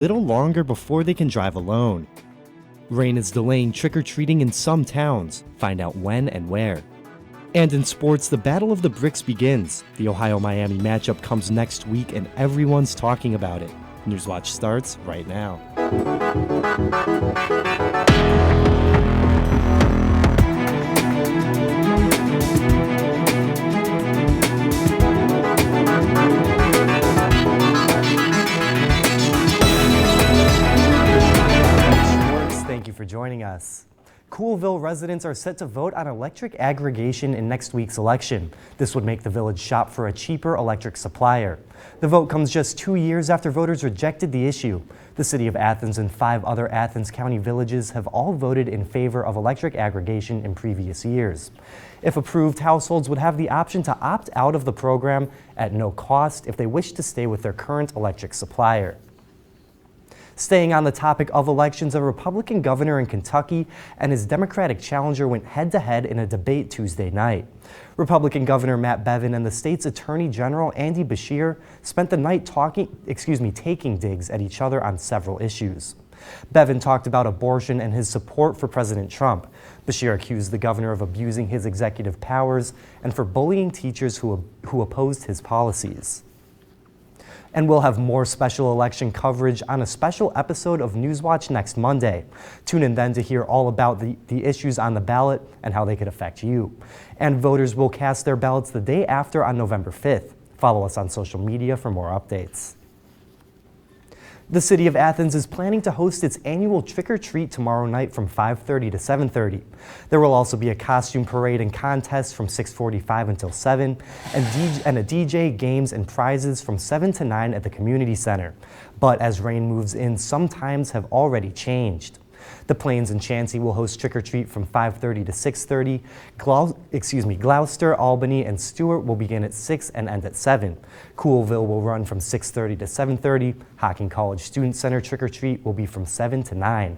little longer before they can drive alone. Rain is delaying trick-or-treating in some towns. Find out when and where. And in sports, the Battle of the Bricks begins. The Ohio-Miami matchup comes next week and everyone's talking about it. Newswatch starts right now. Thank you for joining us. Coolville residents are set to vote on electric aggregation in next week's election. This would make the village shop for a cheaper electric supplier. The vote comes just 2 years after voters rejected the issue. The city of Athens and 5 other Athens County villages have all voted in favor of electric aggregation in previous years. If approved, households would have the option to opt out of the program at no cost if they wish to stay with their current electric supplier. Staying on the topic of elections, a Republican governor in Kentucky and his Democratic challenger went head-to-head in a debate Tuesday night. Republican Governor Matt Bevin and the state's Attorney General Andy Beshear spent the night taking digs at each other on several issues. Bevin talked about abortion and his support for President Trump. Beshear accused the governor of abusing his executive powers and for bullying teachers who opposed his policies. And we'll have more special election coverage on a special episode of Newswatch next Monday. Tune in then to hear all about the issues on the ballot and how they could affect you. And voters will cast their ballots the day after on November 5th. Follow us on social media for more updates. The city of Athens is planning to host its annual trick-or-treat tomorrow night from 5:30 to 7:30. There will also be a costume parade and contest from 6:45 until 7, and a DJ, games, and prizes from 7 to 9 at the community center. But as rain moves in, some times have already changed. The Plains and Chansey will host trick-or-treat from 5:30 to 6:30. Gloucester, Albany, and Stewart will begin at 6 and end at 7. Coolville will run from 6:30 to 7:30. Hocking College Student Center trick-or-treat will be from 7 to 9.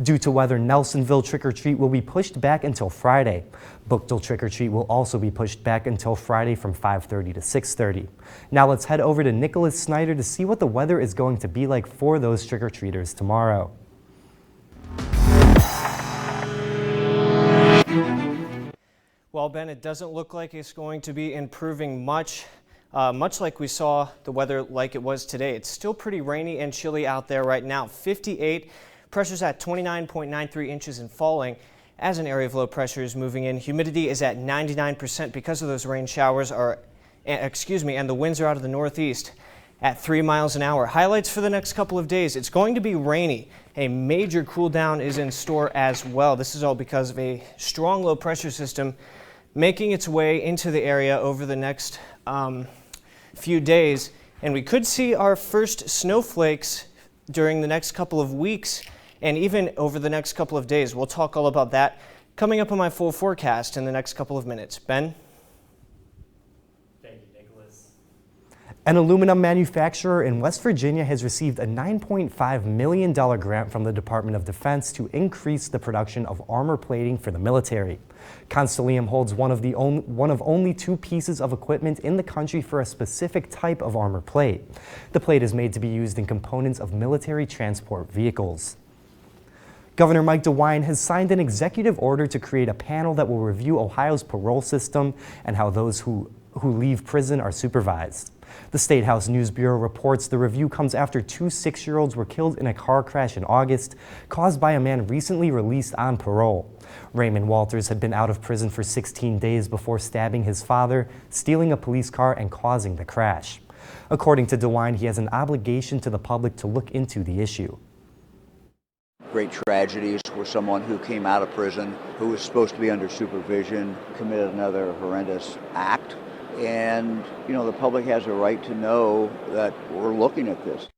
Due to weather, Nelsonville trick-or-treat will be pushed back until Friday. Bookdale trick-or-treat will also be pushed back until Friday from 5:30 to 6:30. Now let's head over to Nicholas Snyder to see what the weather is going to be like for those trick-or-treaters tomorrow. Well, Ben, it doesn't look like it's going to be improving much like we saw the weather like it was today. It's still pretty rainy and chilly out there right now. 58, pressure's at 29.93 inches and falling as an area of low pressure is moving in. Humidity is at 99% because of those rain showers and the winds are out of the northeast at 3 miles an hour. Highlights for the next couple of days. It's going to be rainy. A major cool down is in store as well. This is all because of a strong low pressure system making its way into the area over the next few days. And we could see our first snowflakes during the next couple of weeks and even over the next couple of days. We'll talk all about that coming up on my full forecast in the next couple of minutes. Ben? An aluminum manufacturer in West Virginia has received a $9.5 million grant from the Department of Defense to increase the production of armor plating for the military. Constellium holds one of only 2 pieces of equipment in the country for a specific type of armor plate. The plate is made to be used in components of military transport vehicles. Governor Mike DeWine has signed an executive order to create a panel that will review Ohio's parole system and how those who leave prison are supervised. The State House News Bureau reports the review comes after 2 6-year-olds were killed in a car crash in August, caused by a man recently released on parole. Raymond Walters had been out of prison for 16 days before stabbing his father, stealing a police car, and causing the crash. According to DeWine, he has an obligation to the public to look into the issue. Great tragedies where someone who came out of prison, who was supposed to be under supervision, committed another horrendous act. And, the public has a right to know that we're looking at this.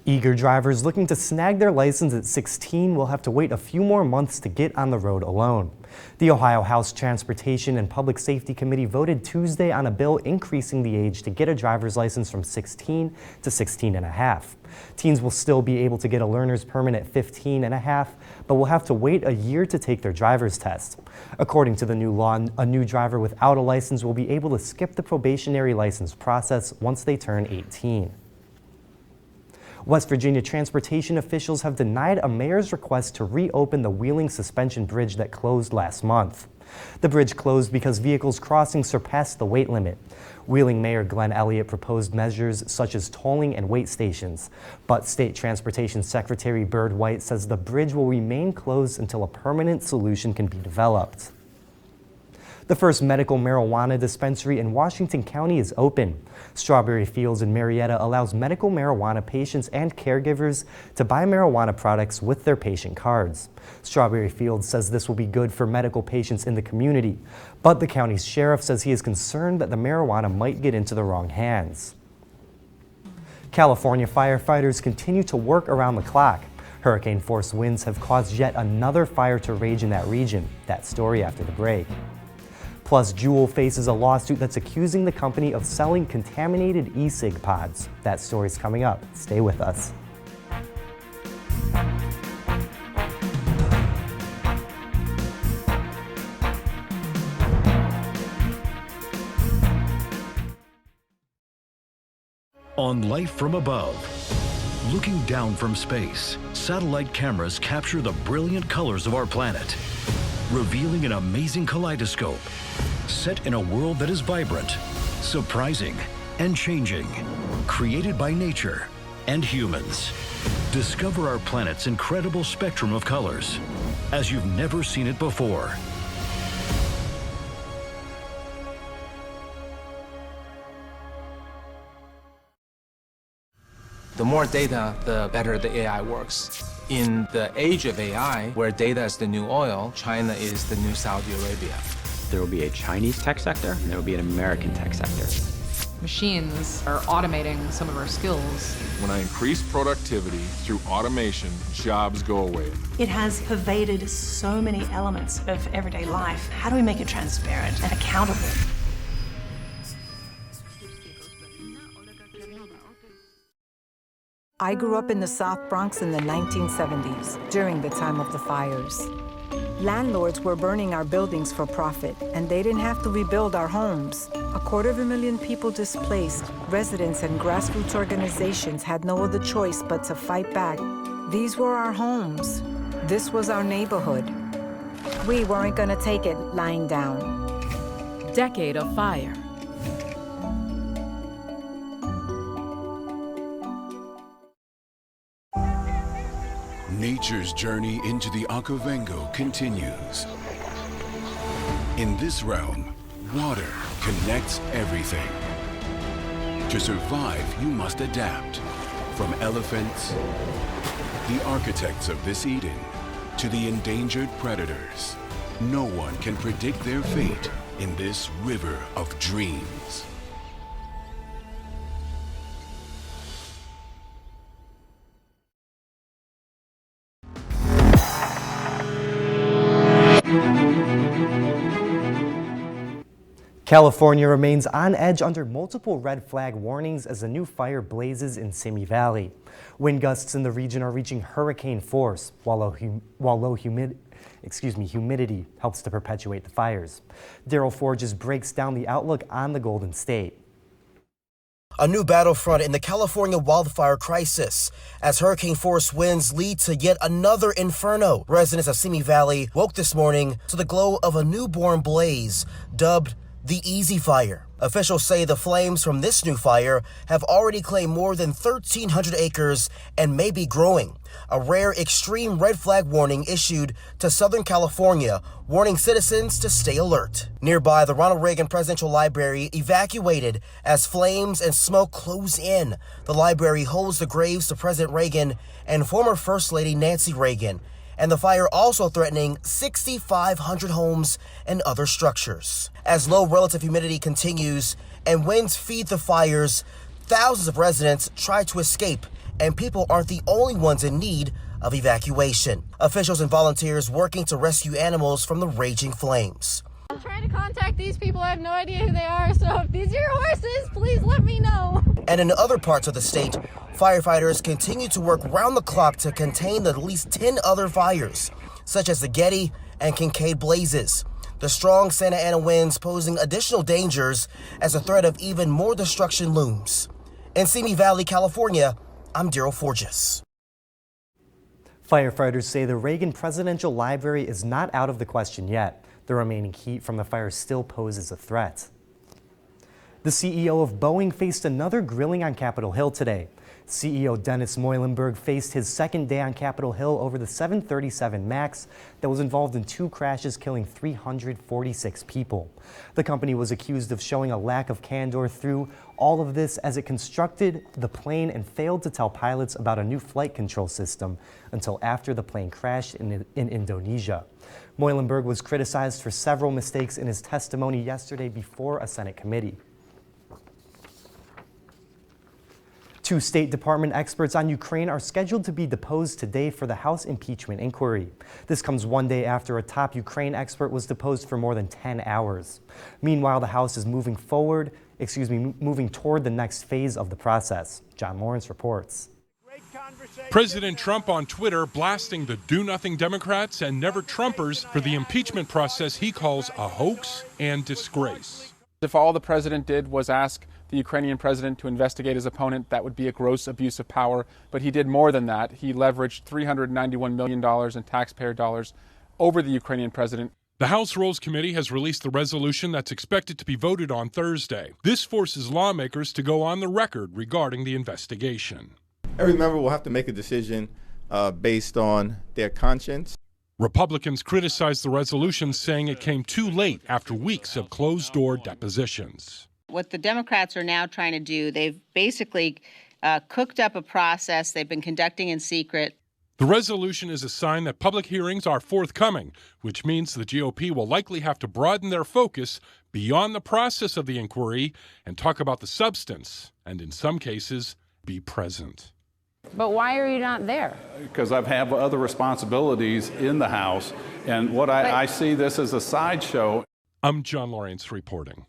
Eager drivers looking to snag their license at 16 will have to wait a few more months to get on the road alone. The Ohio House Transportation and Public Safety Committee voted Tuesday on a bill increasing the age to get a driver's license from 16 to 16 and a half. Teens will still be able to get a learner's permit at 15 and a half, but will have to wait a year to take their driver's test. According to the new law, a new driver without a license will be able to skip the probationary license process once they turn 18. West Virginia transportation officials have denied a mayor's request to reopen the Wheeling Suspension Bridge that closed last month. The bridge closed because vehicles crossing surpassed the weight limit. Wheeling Mayor Glenn Elliott proposed measures such as tolling and weight stations, but State Transportation Secretary Byrd White says the bridge will remain closed until a permanent solution can be developed. The first medical marijuana dispensary in Washington County is open. Strawberry Fields in Marietta allows medical marijuana patients and caregivers to buy marijuana products with their patient cards. Strawberry Fields says this will be good for medical patients in the community, but the county's sheriff says he is concerned that the marijuana might get into the wrong hands. California firefighters continue to work around the clock. Hurricane-force winds have caused yet another fire to rage in that region. That story after the break. Plus, Juul faces a lawsuit that's accusing the company of selling contaminated e-cig pods. That story's coming up. Stay with us. On Life from Above. Looking down from space, satellite cameras capture the brilliant colors of our planet, revealing an amazing kaleidoscope set in a world that is vibrant, surprising, and changing, created by nature and humans. Discover our planet's incredible spectrum of colors as you've never seen it before. The more data, the better the AI works. In the age of AI, where data is the new oil, China is the new Saudi Arabia. There will be a Chinese tech sector, and there will be an American tech sector. Machines are automating some of our skills. When I increase productivity through automation, jobs go away. It has pervaded so many elements of everyday life. How do we make it transparent and accountable? I grew up in the South Bronx in the 1970s, during the time of the fires. Landlords were burning our buildings for profit, and they didn't have to rebuild our homes. 250,000 people displaced, residents and grassroots organizations had no other choice but to fight back. These were our homes. This was our neighborhood. We weren't gonna take it lying down. Decade of fire. Nature's journey into the Okavango continues. In this realm, water connects everything. To survive, you must adapt. From elephants, the architects of this Eden, to the endangered predators. No one can predict their fate in this river of dreams. California remains on edge under multiple red flag warnings as a new fire blazes in Simi Valley. Wind gusts in the region are reaching hurricane force, while low humidity helps to perpetuate the fires. Daryl Forges breaks down the outlook on the Golden State. A new battlefront in the California wildfire crisis as hurricane-force winds lead to yet another inferno. Residents of Simi Valley woke this morning to the glow of a newborn blaze dubbed the Easy Fire. Officials say the flames from this new fire have already claimed more than 1,300 acres and may be growing. A rare extreme red flag warning issued to Southern California, warning citizens to stay alert. Nearby, the Ronald Reagan Presidential Library evacuated as flames and smoke close in. The library holds the graves of President Reagan and former First Lady Nancy Reagan, and the fire also threatening 6,500 homes and other structures. As low relative humidity continues and winds feed the fires, thousands of residents try to escape, and people aren't the only ones in need of evacuation. Officials and volunteers working to rescue animals from the raging flames. I'm trying to contact these people. I have no idea who they are, so if these are your horses, please let me know. And in other parts of the state, firefighters continue to work round the clock to contain at least 10 other fires, such as the Getty and Kincaid blazes. The strong Santa Ana winds posing additional dangers as a threat of even more destruction looms. In Simi Valley, California, I'm Daryl Forges. Firefighters say the Reagan Presidential Library is not out of the question yet. The remaining heat from the fire still poses a threat. The CEO of Boeing faced another grilling on Capitol Hill today. CEO Dennis Muilenburg faced his second day on Capitol Hill over the 737 MAX that was involved in 2 crashes, killing 346 people. The company was accused of showing a lack of candor through all of this as it constructed the plane and failed to tell pilots about a new flight control system until after the plane crashed in Indonesia. Muilenburg was criticized for several mistakes in his testimony yesterday before a Senate committee. 2 State Department experts on Ukraine are scheduled to be deposed today for the House impeachment inquiry. This comes one day after a top Ukraine expert was deposed for more than 10 hours. Meanwhile, the House is moving toward the next phase of the process. John Lawrence reports. President Trump on Twitter blasting the do-nothing Democrats and never-Trumpers for the impeachment process he calls a hoax and disgrace. If all the president did was ask the Ukrainian president to investigate his opponent, that would be a gross abuse of power. But he did more than that. He leveraged $391 million in taxpayer dollars over the Ukrainian president. The House Rules Committee has released the resolution that's expected to be voted on Thursday. This forces lawmakers to go on the record regarding the investigation. Every member will have to make a decision based on their conscience. Republicans criticized the resolution, saying it came too late after weeks of closed-door depositions. What the Democrats are now trying to do, they've basically cooked up a process they've been conducting in secret. The resolution is a sign that public hearings are forthcoming, which means the GOP will likely have to broaden their focus beyond the process of the inquiry and talk about the substance, and in some cases, be present. But why are you not there? Because I have other responsibilities in the House, and I see this as a sideshow. I'm John Lawrence reporting.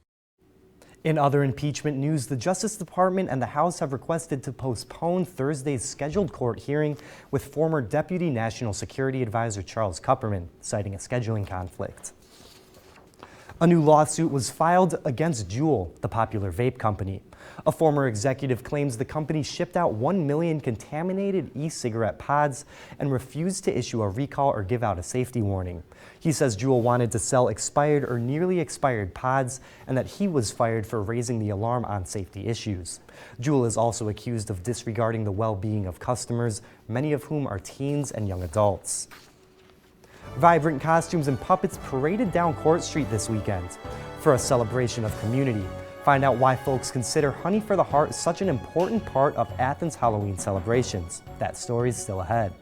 In other impeachment news, the Justice Department and the House have requested to postpone Thursday's scheduled court hearing with former Deputy National Security Advisor Charles Kupperman, citing a scheduling conflict. A new lawsuit was filed against Juul, the popular vape company. A former executive claims the company shipped out 1 million contaminated e-cigarette pods and refused to issue a recall or give out a safety warning. He says Juul wanted to sell expired or nearly expired pods and that he was fired for raising the alarm on safety issues. Juul is also accused of disregarding the well-being of customers, many of whom are teens and young adults. Vibrant costumes and puppets paraded down Court Street this weekend for a celebration of community. Find out why folks consider Honey for the Heart such an important part of Athens' Halloween celebrations. That story's still ahead.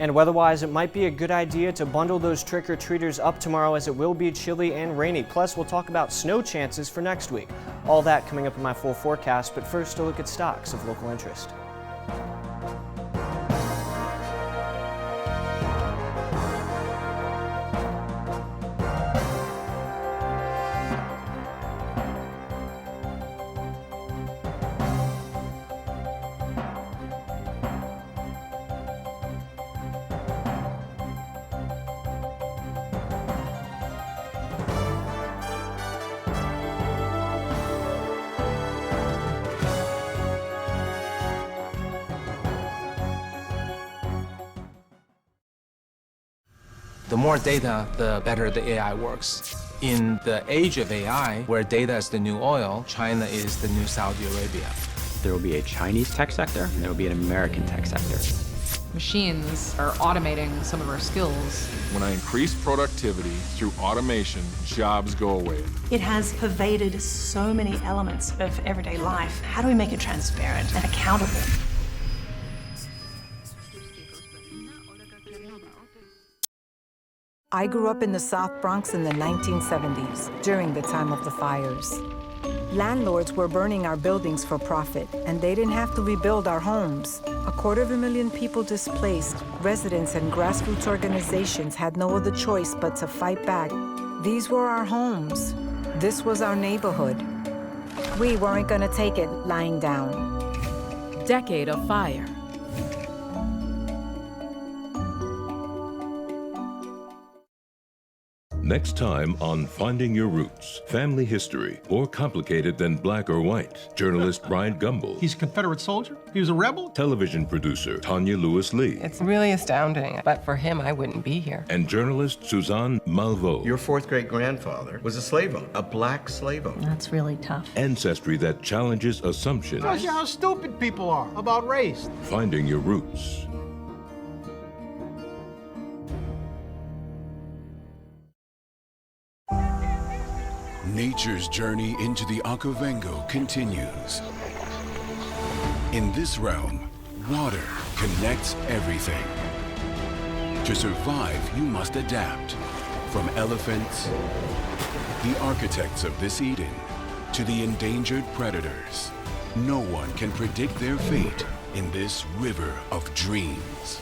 And weather-wise, it might be a good idea to bundle those trick-or-treaters up tomorrow as it will be chilly and rainy. Plus, we'll talk about snow chances for next week. All that coming up in my full forecast, but first a look at stocks of local interest. The more data, the better the AI works. In the age of AI, where data is the new oil, China is the new Saudi Arabia. There will be a Chinese tech sector, and there will be an American tech sector. Machines are automating some of our skills. When I increase productivity through automation, jobs go away. It has pervaded so many elements of everyday life. How do we make it transparent and accountable? I grew up in the South Bronx in the 1970s, during the time of the fires. Landlords were burning our buildings for profit, and they didn't have to rebuild our homes. 250,000 people displaced, residents and grassroots organizations had no other choice but to fight back. These were our homes. This was our neighborhood. We weren't gonna take it lying down. Decade of fire. Next time on Finding Your Roots, Family History, More Complicated Than Black or White. Journalist Brian Gumble. He's a Confederate soldier? He was a rebel? Television producer Tanya Lewis-Lee. It's really astounding, but for him, I wouldn't be here. And journalist Suzanne Malveaux. Your fourth great-grandfather was a slave owner, a black slave owner. That's really tough. Ancestry that challenges assumptions. Tells you how stupid people are about race. Finding Your Roots. Nature's journey into the Okavango continues. In this realm, water connects everything. To survive, you must adapt. From elephants, the architects of this Eden, to the endangered predators. No one can predict their fate in this river of dreams.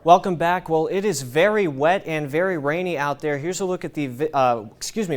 Welcome back. Well, it is very wet and very rainy out there. Here's a look at the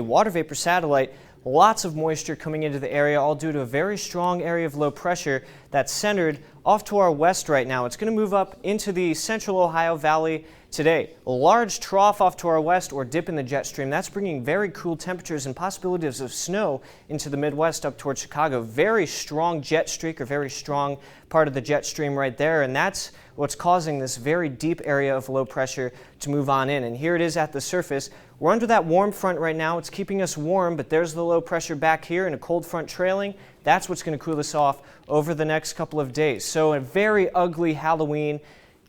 water vapor satellite. Lots of moisture coming into the area, all due to a very strong area of low pressure that's centered off to our west right now. It's going to move up into the central Ohio Valley today. A large trough off to our west or dip in the jet stream. That's bringing very cool temperatures and possibilities of snow into the Midwest up towards Chicago. Very strong jet streak or very strong part of the jet stream right there, and that's what's causing this very deep area of low pressure to move on in. And here it is at the surface. We're under that warm front right now. It's keeping us warm, but there's the low pressure back here and a cold front trailing. That's what's going to cool us off over the next couple of days. So a very ugly Halloween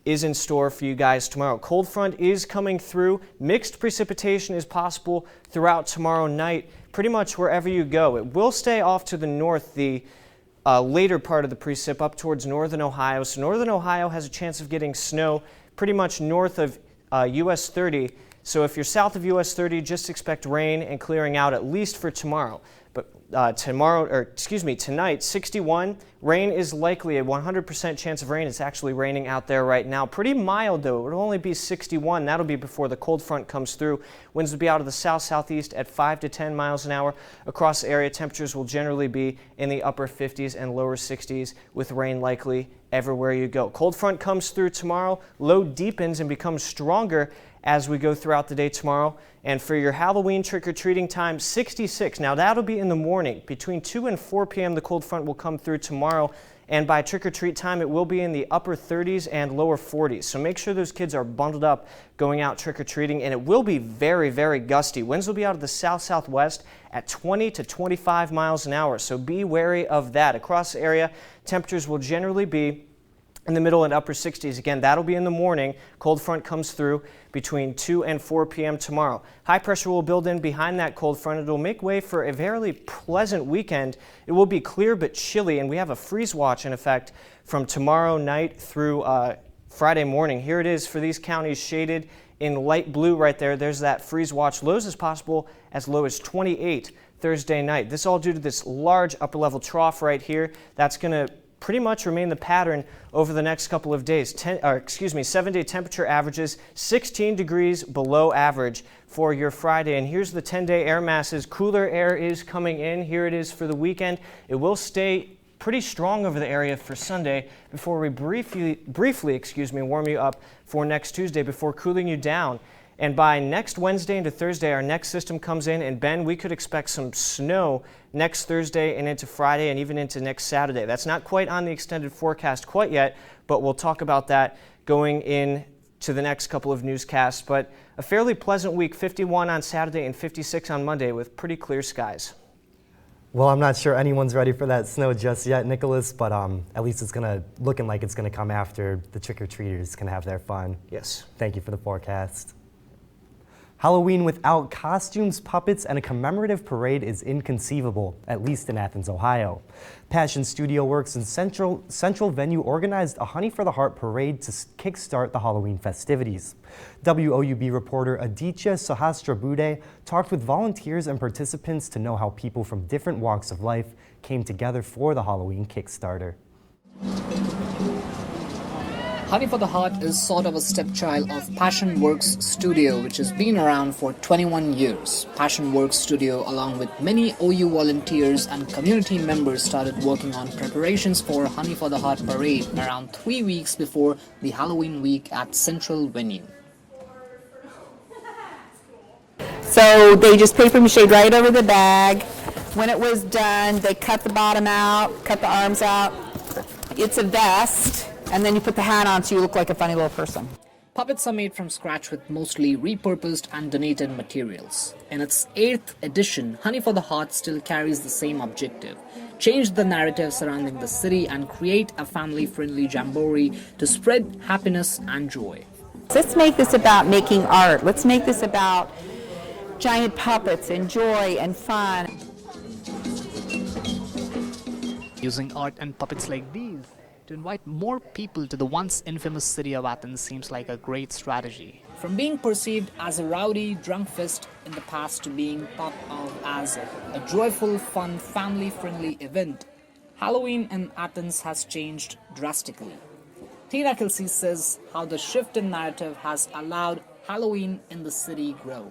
is in store for you guys tomorrow. Cold front is coming through. Mixed precipitation is possible throughout tomorrow night, pretty much wherever you go. It will stay off to the north, the later part of the precip up towards northern Ohio. So northern Ohio has a chance of getting snow pretty much north of US 30. So if you're south of US 30, just expect rain and clearing out at least for tomorrow. But tonight, 61. Rain is likely, a 100% chance of rain. It's actually raining out there right now. Pretty mild though. It'll only be 61. That'll be before the cold front comes through. Winds will be out of the south-southeast at 5 to 10 miles an hour. Across the area, temperatures will generally be in the upper 50s and lower 60s with rain likely everywhere you go. Cold front comes through tomorrow. Low deepens and becomes stronger as we go throughout the day tomorrow. And for your Halloween trick-or-treating time, 66. Now that'll be in the morning. Between 2 and 4 p.m. the cold front will come through tomorrow. And by trick-or-treat time, it will be in the upper 30s and lower 40s. So make sure those kids are bundled up going out trick-or-treating. And it will be very, very gusty. Winds will be out of the south-southwest at 20 to 25 miles an hour. So be wary of that. Across the area, temperatures will generally be in the middle and upper 60s. Again, that'll be in the morning. Cold front comes through between 2 and 4 p.m. tomorrow. High pressure will build in behind that cold front. It'll make way for a fairly pleasant weekend. It will be clear but chilly, and we have a freeze watch in effect from tomorrow night through Friday morning. Here it is for these counties shaded in light blue right there. There's that freeze watch. Lows as possible as low as 28 Thursday night. This all due to this large upper level trough right here. That's going to pretty much remain the pattern over the next couple of days. 7-day temperature averages 16 degrees below average for your Friday. And here's the 10-day air masses. Cooler air is coming in. Here it is for the weekend. It will stay pretty strong over the area for Sunday before we briefly warm you up for next Tuesday before cooling you down. And by next Wednesday into Thursday, our next system comes in, and Ben, we could expect some snow next Thursday and into Friday and even into next Saturday. That's not quite on the extended forecast quite yet, but we'll talk about that going in to the next couple of newscasts. But a fairly pleasant week, 51 on Saturday and 56 on Monday with pretty clear skies. Well, I'm not sure anyone's ready for that snow just yet, Nicholas, but at least it's looking like it's going to come after the trick-or-treaters can have their fun. Yes. Thank you for the forecast. Halloween without costumes, puppets, and a commemorative parade is inconceivable, at least in Athens, Ohio. Passion Studio Works and Central Venue organized a Honey for the Heart parade to kickstart the Halloween festivities. WOUB reporter Aditya Sahasrabuddhe talked with volunteers and participants to know how people from different walks of life came together for the Halloween Kickstarter. Honey for the Heart is sort of a stepchild of Passion Works Studio, which has been around for 21 years. Passion Works Studio, along with many OU volunteers and community members, started working on preparations for Honey for the Heart parade around 3 weeks before the Halloween week at Central Venue. So they just paper mache right over the bag. When it was done, they cut the bottom out, cut the arms out. It's a vest, and then you put the hat on so you look like a funny little person. Puppets are made from scratch with mostly repurposed and donated materials. In its 8th edition, Honey for the Heart still carries the same objective: change the narrative surrounding the city and create a family-friendly jamboree to spread happiness and joy. Let's make this about making art. Let's make this about giant puppets and joy and fun. Using art and puppets like these to invite more people to the once infamous city of Athens seems like a great strategy. From being perceived as a rowdy, drunk fest in the past to being thought of as a joyful, fun, family-friendly event, Halloween in Athens has changed drastically. Tina Kelsey says how the shift in narrative has allowed Halloween in the city grow.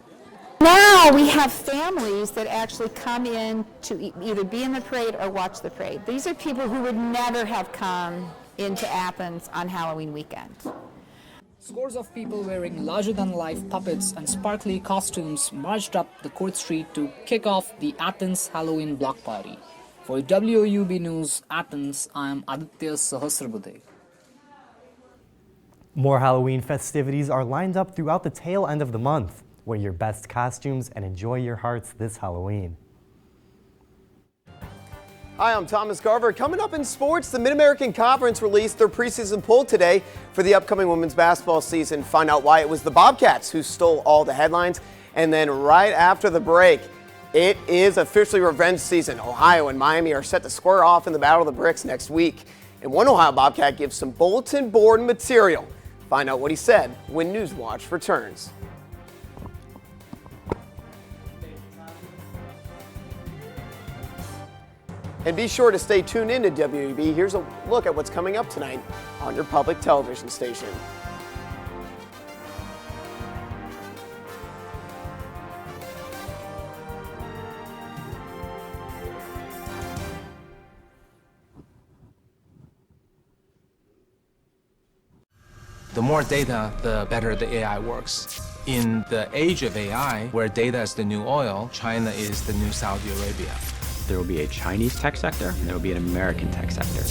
Now we have families that actually come in to either be in the parade or watch the parade. These are people who would never have come into Athens on Halloween weekend. Scores of people wearing larger-than-life puppets and sparkly costumes marched up the Court Street to kick off the Athens Halloween block party. For WOUB News Athens, I am Aditya Sahasrabudhe. More Halloween festivities are lined up throughout the tail end of the month. Wear your best costumes and enjoy your hearts this Halloween. Hi, I'm Thomas Garver. Coming up in sports, the Mid-American Conference released their preseason poll today for the upcoming women's basketball season. Find out why it was the Bobcats who stole all the headlines. And then right after the break, it is officially revenge season. Ohio and Miami are set to square off in the Battle of the Bricks next week. And one Ohio Bobcat gives some bulletin board material. Find out what he said when Newswatch returns. And be sure to stay tuned in to WOUB. Here's a look at what's coming up tonight on your public television station. The more data, the better the AI works. In the age of AI, where data is the new oil, China is the new Saudi Arabia. There will be a Chinese tech sector, and there will be an American tech sector.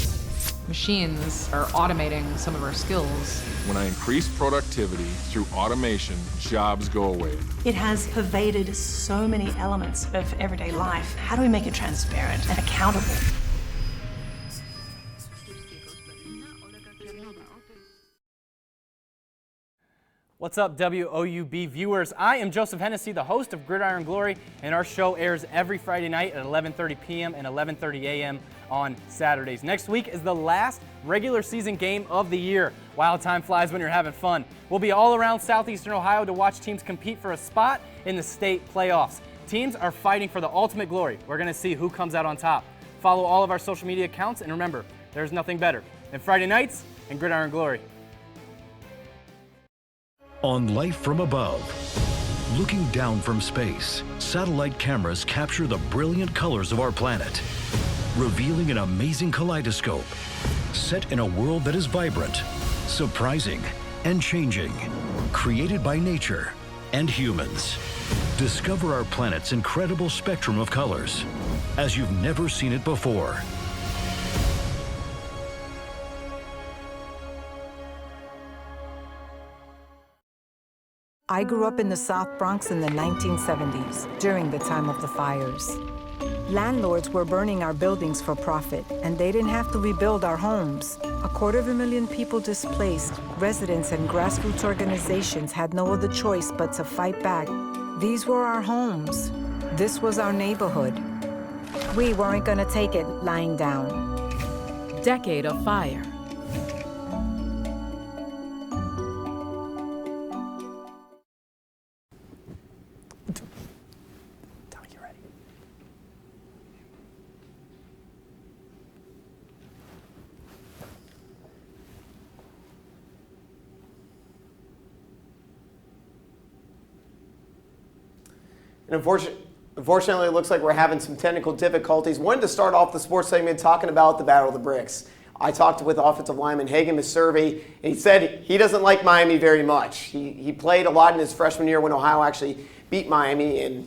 Machines are automating some of our skills. When I increase productivity through automation, jobs go away. It has pervaded so many elements of everyday life. How do we make it transparent and accountable? What's up, WOUB viewers? I am Joseph Hennessy, the host of Gridiron Glory, and our show airs every Friday night at 11:30 p.m. and 11:30 a.m. on Saturdays. Next week is the last regular season game of the year. Wow, time flies when you're having fun. We'll be all around southeastern Ohio to watch teams compete for a spot in the state playoffs. Teams are fighting for the ultimate glory. We're going to see who comes out on top. Follow all of our social media accounts, and remember, there's nothing better than Friday nights and Gridiron Glory. On Life from Above, looking down from space, satellite cameras capture the brilliant colors of our planet, revealing an amazing kaleidoscope set in a world that is vibrant, surprising, and changing, created by nature and humans. Discover our planet's incredible spectrum of colors as you've never seen it before. I grew up in the South Bronx in the 1970s, during the time of the fires. Landlords were burning our buildings for profit, and they didn't have to rebuild our homes. 250,000 people displaced, residents and grassroots organizations had no other choice but to fight back. These were our homes. This was our neighborhood. We weren't gonna take it lying down. Decade of Fire. And unfortunately, it looks like we're having some technical difficulties. Wanted to start off the sports segment talking about the Battle of the Bricks. I talked with offensive lineman Hagen Misurvey, and he said he doesn't like Miami very much. He played a lot in his freshman year when Ohio actually beat Miami, and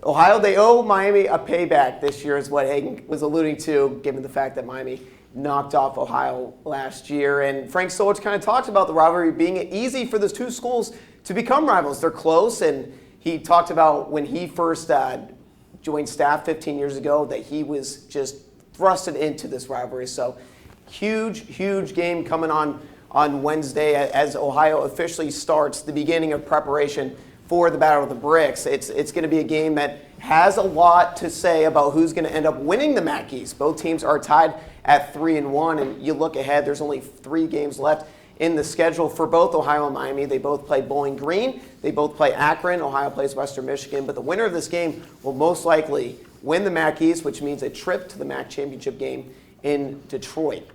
Ohio, they owe Miami a payback this year is what Hagen was alluding to, given the fact that Miami knocked off Ohio last year. And Frank Solich kind of talked about the rivalry being easy for those two schools to become rivals. They're close, and he talked about when he first joined staff 15 years ago that he was just thrusted into this rivalry. So huge game coming on Wednesday as Ohio officially starts the beginning of preparation for the Battle of the Bricks. It's going to be a game that has a lot to say about who's going to end up winning the MAC East. Both teams are tied at 3-1, and you look ahead, there's only 3 games left in the schedule for both Ohio and Miami. They both play Bowling Green. They both play Akron. Ohio plays Western Michigan. But the winner of this game will most likely win the MAC East, which means a trip to the MAC championship game in Detroit.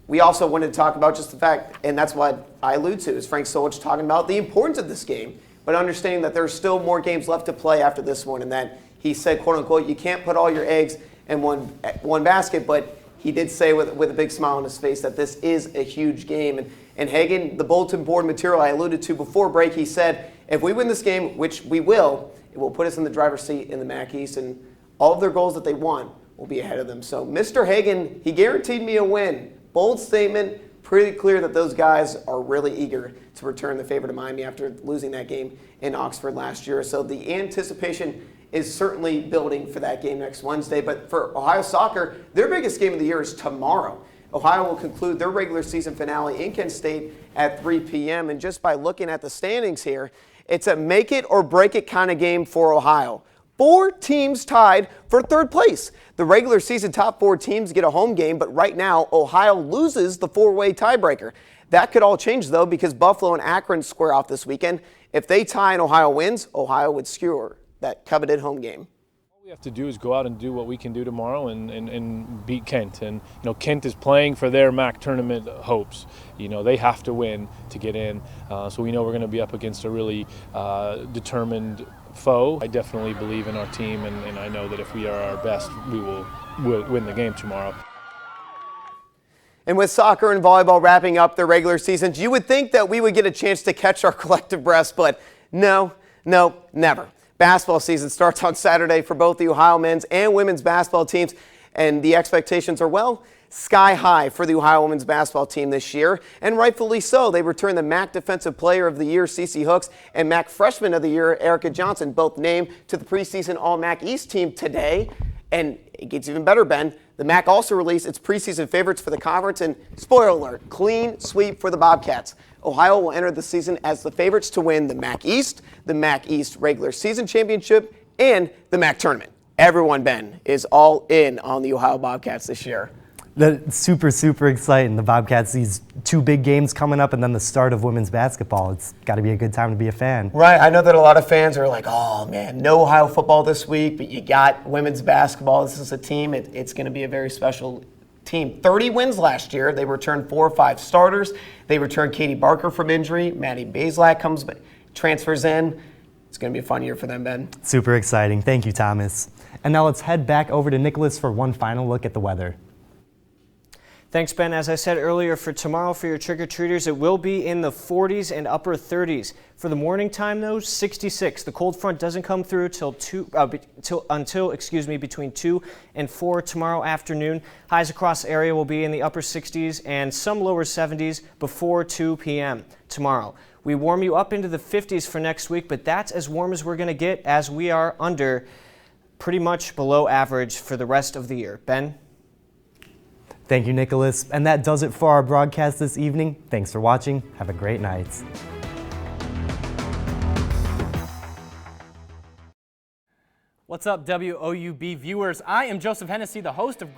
We also wanted to talk about just the fact, and that's what I allude to, is Frank Solich talking about the importance of this game, but understanding that there's still more games left to play after this one, and that he said, quote unquote, you can't put all your eggs in one basket, but he did say with a big smile on his face that this is a huge game. And Hagen, the bulletin board material I alluded to before break, he said, if we win this game, which we will, it will put us in the driver's seat in the MAC East, and all of their goals that they want will be ahead of them. So Mr. Hagen, he guaranteed me a win. Bold statement, pretty clear that those guys are really eager to return the favor to Miami after losing that game in Oxford last year. So the anticipation is certainly building for that game next Wednesday. But for Ohio soccer, their biggest game of the year is tomorrow. Ohio will conclude their regular season finale in Kent State at 3 p.m. And just by looking at the standings here, it's a make it or break it kind of game for Ohio. 4 teams tied for 3rd place. The regular season top 4 teams get a home game, but right now, Ohio loses the 4-way tiebreaker. That could all change, though, because Buffalo and Akron square off this weekend. If they tie and Ohio wins, Ohio would skewer that coveted home game. All we have to do is go out and do what we can do tomorrow and beat Kent. And, Kent is playing for their MAC tournament hopes. They have to win to get in. So we know we're going to be up against a really determined foe. I definitely believe in our team, and I know that if we are our best, we'll win the game tomorrow. And with soccer and volleyball wrapping up their regular seasons, you would think that we would get a chance to catch our collective breaths, but no, never. Basketball season starts on Saturday for both the Ohio men's and women's basketball teams, and the expectations are, well, sky high for the Ohio women's basketball team this year, and rightfully so. They return the MAC Defensive Player of the Year, Cece Hooks, and MAC Freshman of the Year, Erica Johnson, both named to the preseason All-MAC East team today. And it gets even better, Ben. The MAC also released its preseason favorites for the conference, and spoiler alert, clean sweep for the Bobcats. Ohio will enter the season as the favorites to win the MAC East regular season championship, and the MAC tournament. Everyone, Ben, is all in on the Ohio Bobcats this year. That's super exciting. The Bobcats, these 2 big games coming up, and then the start of women's basketball. It's got to be a good time to be a fan. Right. I know that a lot of fans are like, oh, man, no Ohio football this week, but you got women's basketball. This is a team. It's going to be a very special team. 30 wins last year. They returned 4 or 5 starters. They returned Katie Barker from injury. Maddie Bazelak transfers in. It's going to be a fun year for them, Ben. Super exciting. Thank you, Thomas. And now let's head back over to Nicholas for one final look at the weather. Thanks, Ben. As I said earlier, for tomorrow for your trick-or-treaters, it will be in the 40s and upper 30s. For the morning time, though, 66. The cold front doesn't come through until between 2 and 4 tomorrow afternoon. Highs across the area will be in the upper 60s and some lower 70s before 2 p.m. tomorrow. We warm you up into the 50s for next week, but that's as warm as we're going to get, as we are under pretty much below average for the rest of the year. Ben? Thank you, Nicholas. And that does it for our broadcast this evening. Thanks for watching. Have a great night. What's up, WOUB viewers? I am Joseph Hennessy, the host of